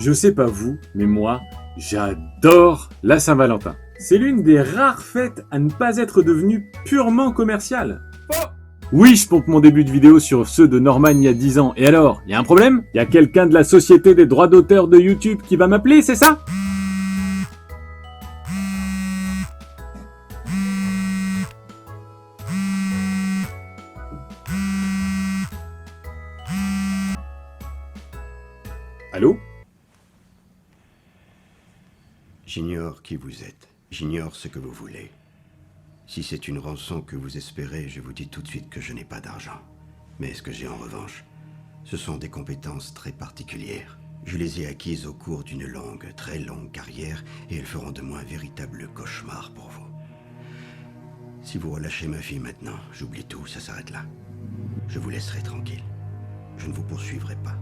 Je sais pas vous, mais moi, j'adore la Saint-Valentin. C'est l'une des rares fêtes à ne pas être devenue purement commerciale. Oui, je pompe mon début de vidéo sur ceux de Norman il y a 10 ans. Et alors, y a un problème? Y a quelqu'un de la Société des droits d'auteur de YouTube qui va m'appeler, c'est ça? Allô? J'ignore qui vous êtes. J'ignore ce que vous voulez. Si c'est une rançon que vous espérez, je vous dis tout de suite que je n'ai pas d'argent. Mais ce que j'ai en revanche, ce sont des compétences très particulières. Je les ai acquises au cours d'une longue, très longue carrière, et elles feront de moi un véritable cauchemar pour vous. Si vous relâchez ma fille maintenant, j'oublie tout, ça s'arrête là. Je vous laisserai tranquille. Je ne vous poursuivrai pas.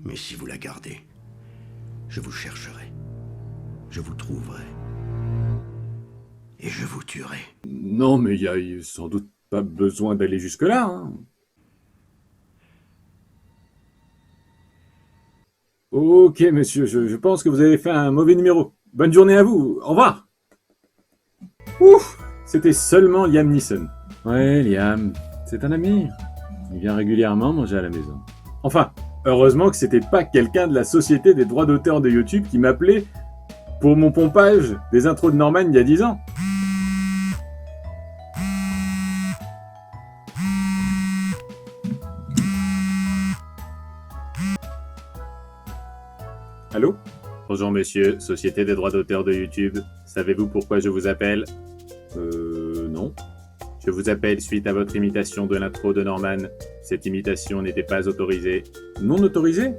Mais si vous la gardez, je vous chercherai. Je vous trouverai. Et je vous tuerai. Non, mais y a sans doute pas besoin d'aller jusque-là, hein. Ok, monsieur, je pense que vous avez fait un mauvais numéro. Bonne journée à vous, au revoir. Ouf, c'était seulement Liam Neeson. Ouais, Liam, c'est un ami. Il vient régulièrement manger à la maison. Enfin, heureusement que c'était pas quelqu'un de la Société des droits d'auteur de YouTube qui m'appelait pour mon pompage des intros de Norman il y a 10 ans. Allô? Bonjour monsieur, Société des droits d'auteur de YouTube. Savez-vous pourquoi je vous appelle? Non. Je vous appelle suite à votre imitation de l'intro de Norman. Cette imitation n'était pas autorisée. Non autorisée?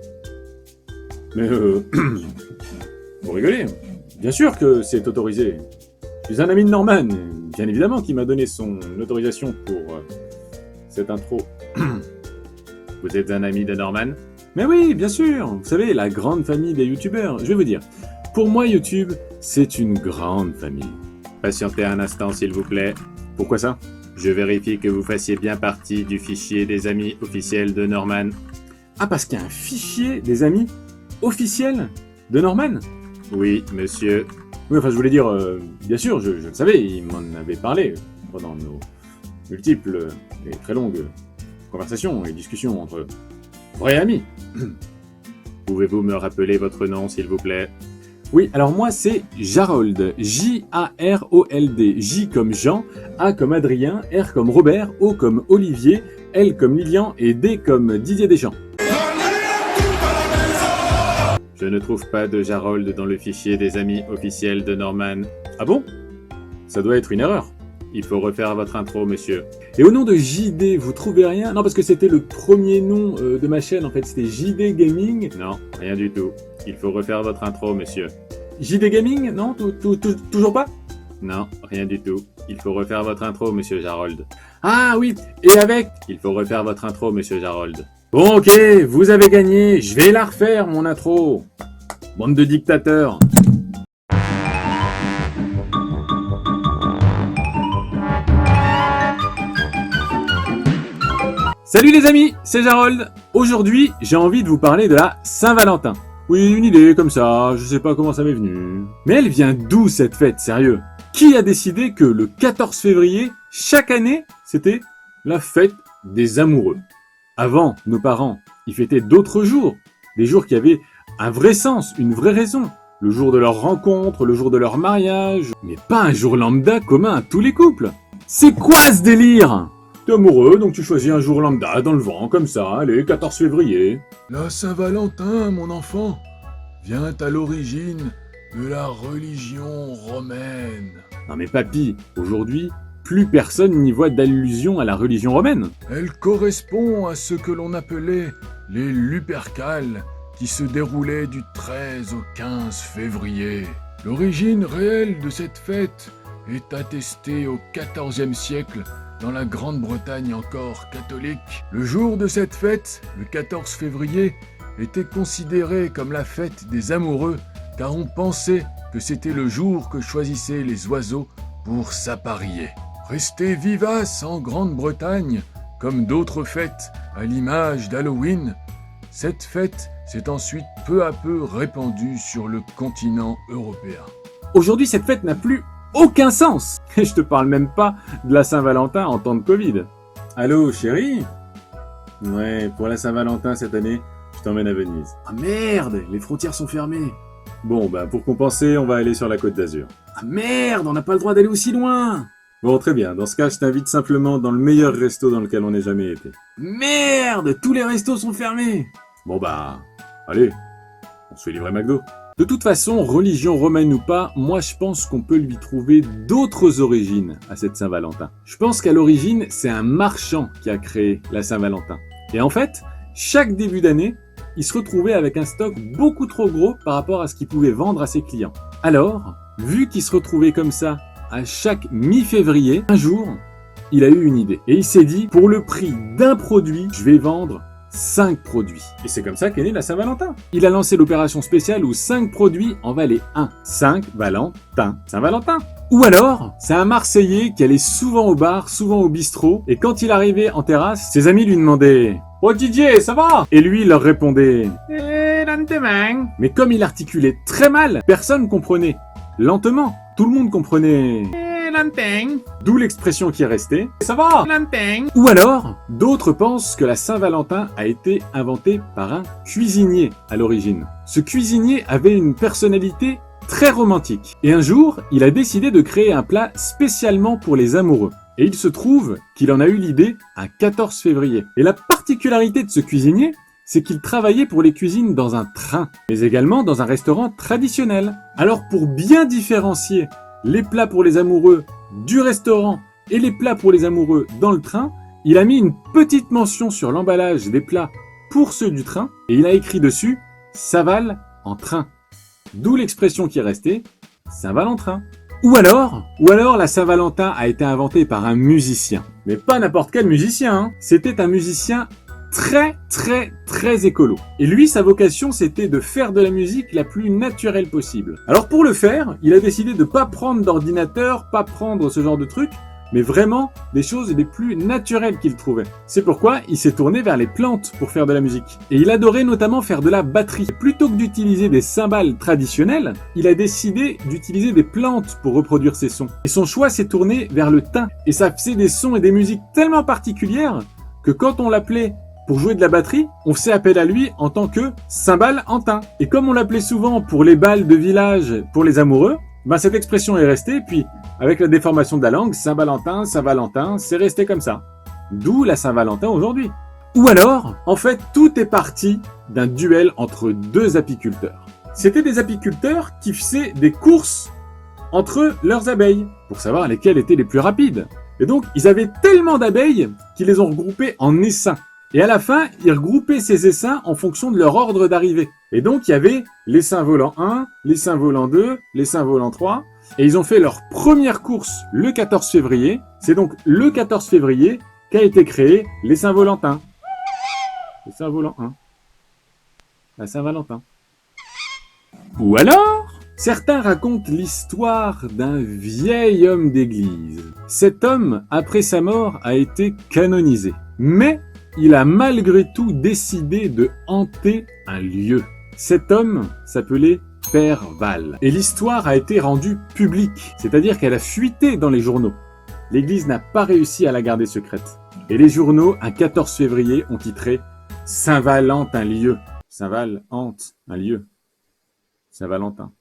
Mais vous rigolez. Bien sûr que c'est autorisé. Je suis un ami de Norman, bien évidemment, qui m'a donné son autorisation pour cette intro. Vous êtes un ami de Norman? Mais oui, bien sûr. Vous savez, la grande famille des youtubeurs. Je vais vous dire, pour moi, YouTube, c'est une grande famille. Patientez un instant, s'il vous plaît. Pourquoi ça? Je vérifie que vous fassiez bien partie du fichier des amis officiels de Norman. Ah, parce qu'il y a un fichier des amis officiels de Norman? Oui, monsieur. Oui, enfin, je voulais dire, bien sûr, je le savais, il m'en avait parlé pendant nos multiples et très longues conversations et discussions entre vrais amis. Pouvez-vous me rappeler votre nom, s'il vous plaît? Oui, alors moi, c'est Jarold. J-A-R-O-L-D. J comme Jean, A comme Adrien, R comme Robert, O comme Olivier, L comme Lilian et D comme Didier Deschamps. Je ne trouve pas de Jarold dans le fichier des amis officiels de Norman. Ah bon? Ça doit être une erreur. Il faut refaire votre intro, monsieur. Et au nom de JD, vous trouvez rien? Non, parce que c'était le premier nom de ma chaîne, en fait. C'était JD Gaming. Non, rien du tout. Il faut refaire votre intro, monsieur. JD Gaming? Non, toujours pas? Non, rien du tout. Il faut refaire votre intro, monsieur Jarold. Ah oui, et avec? Il faut refaire votre intro, monsieur Jarold. Bon, ok, vous avez gagné. Je vais la refaire, mon intro. Bande de dictateurs. Salut les amis, c'est Jarold. Aujourd'hui, j'ai envie de vous parler de la Saint-Valentin. Oui, une idée comme ça, je sais pas comment ça m'est venu. Mais elle vient d'où cette fête, sérieux? Qui a décidé que le 14 février, chaque année, c'était la fête des amoureux? Avant, nos parents, ils fêtaient d'autres jours. Des jours qui avaient un vrai sens, une vraie raison. Le jour de leur rencontre, le jour de leur mariage. Mais pas un jour lambda commun à tous les couples. C'est quoi ce délire? T'es amoureux, donc tu choisis un jour lambda dans le vent, comme ça, allez, 14 février. La Saint-Valentin, mon enfant, vient à l'origine de la religion romaine. Non mais papy, aujourd'hui, plus personne n'y voit d'allusion à la religion romaine. Elle correspond à ce que l'on appelait les Lupercales, qui se déroulaient du 13 au 15 février. L'origine réelle de cette fête est attestée au XIVe siècle dans la Grande-Bretagne encore catholique. Le jour de cette fête, le 14 février, était considéré comme la fête des amoureux car on pensait que c'était le jour que choisissaient les oiseaux pour s'apparier. Restée vivace en Grande-Bretagne, comme d'autres fêtes à l'image d'Halloween, Cette fête s'est ensuite peu à peu répandue sur le continent européen. Aujourd'hui, cette fête n'a plus aucun sens. Et je te parle même pas de la Saint-Valentin en temps de Covid. Allô, chérie? Ouais, pour la Saint-Valentin cette année, je t'emmène à Venise. Ah merde, les frontières sont fermées. Bon, bah pour compenser, on va aller sur la Côte d'Azur. Ah merde, on n'a pas le droit d'aller aussi loin. Bon, très bien, dans ce cas, je t'invite simplement dans le meilleur resto dans lequel on ait jamais été. Merde, tous les restos sont fermés. Bon bah, allez, on se fait livrer McDo. De toute façon, religion romaine ou pas, moi je pense qu'on peut lui trouver d'autres origines à cette Saint-Valentin. Je pense qu'à l'origine, c'est un marchand qui a créé la Saint-Valentin. Et en fait, chaque début d'année, il se retrouvait avec un stock beaucoup trop gros par rapport à ce qu'il pouvait vendre à ses clients. Alors, vu qu'il se retrouvait comme ça à chaque mi-février, un jour, il a eu une idée. Et il s'est dit, pour le prix d'un produit, je vais vendre 5 produits. Et c'est comme ça qu'est née la Saint-Valentin. Il a lancé l'opération spéciale où 5 produits en valaient 1. 5 Valentin. Saint-Valentin. Ou alors, c'est un Marseillais qui allait souvent au bar, souvent au bistrot, et quand il arrivait en terrasse, ses amis lui demandaient « Oh Didier, ça va ?» Et lui, il leur répondait « Eh, lentement !» Mais comme il articulait très mal, personne comprenait. Lentement, tout le monde comprenait « Eh, lentement !» D'où l'expression qui est restée « Ça va, lentement !» Ou alors, d'autres pensent que la Saint-Valentin a été inventée par un cuisinier à l'origine. Ce cuisinier avait une personnalité très romantique. Et un jour, il a décidé de créer un plat spécialement pour les amoureux. Et il se trouve qu'il en a eu l'idée un 14 février. Et la particularité de ce cuisinier, c'est qu'il travaillait pour les cuisines dans un train, mais également dans un restaurant traditionnel. Alors pour bien différencier les plats pour les amoureux du restaurant et les plats pour les amoureux dans le train, il a mis une petite mention sur l'emballage des plats pour ceux du train, et il a écrit dessus « Saval en train ». D'où l'expression qui est restée, Saint-Valentin. Ou alors la Saint-Valentin a été inventée par un musicien. Mais pas n'importe quel musicien, hein. C'était un musicien très écolo. Et lui, sa vocation, c'était de faire de la musique la plus naturelle possible. Alors pour le faire, il a décidé de pas prendre d'ordinateur, pas prendre ce genre de trucs, mais vraiment des choses les plus naturelles qu'il trouvait. C'est pourquoi il s'est tourné vers les plantes pour faire de la musique. Et il adorait notamment faire de la batterie. Plutôt que d'utiliser des cymbales traditionnelles, il a décidé d'utiliser des plantes pour reproduire ses sons. Et son choix s'est tourné vers le thym. Et ça faisait des sons et des musiques tellement particulières que quand on l'appelait pour jouer de la batterie, on faisait appel à lui en tant que cymbale en thym. Et comme on l'appelait souvent pour les bals de village pour les amoureux, ben cette expression est restée, puis avec la déformation de la langue, Saint-Valentin, Saint-Valentin, c'est resté comme ça. D'où la Saint-Valentin aujourd'hui. Ou alors, en fait, tout est parti d'un duel entre deux apiculteurs. C'était des apiculteurs qui faisaient des courses entre leurs abeilles, pour savoir lesquelles étaient les plus rapides. Et donc, ils avaient tellement d'abeilles qu'ils les ont regroupées en essaims. Et à la fin, ils regroupaient ces essaims en fonction de leur ordre d'arrivée. Et donc, il y avait l'essaim volant 1, l'essaim volant 2, l'essaim volant 3. Et ils ont fait leur première course le 14 février. C'est donc le 14 février qu'a été créé l'essaim volant 1. L'essaim volant 1. La Saint-Valentin. Ou alors, certains racontent l'histoire d'un vieil homme d'église. Cet homme, après sa mort, a été canonisé. Mais il a malgré tout décidé de hanter un lieu. Cet homme s'appelait Père Val. Et l'histoire a été rendue publique, c'est-à-dire qu'elle a fuité dans les journaux. L'Église n'a pas réussi à la garder secrète. Et les journaux, un 14 février, ont titré « Saint-Val hante un lieu ». Saint-Val hante un lieu. Saint-Valentin.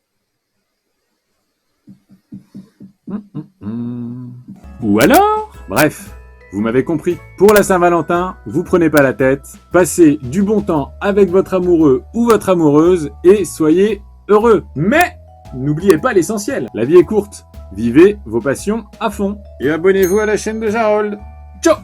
Ou alors, bref, vous m'avez compris. Pour la Saint-Valentin, vous prenez pas la tête, passez du bon temps avec votre amoureux ou votre amoureuse et soyez heureux. Mais n'oubliez pas l'essentiel. La vie est courte. Vivez vos passions à fond. Et abonnez-vous à la chaîne de Jarol. Ciao!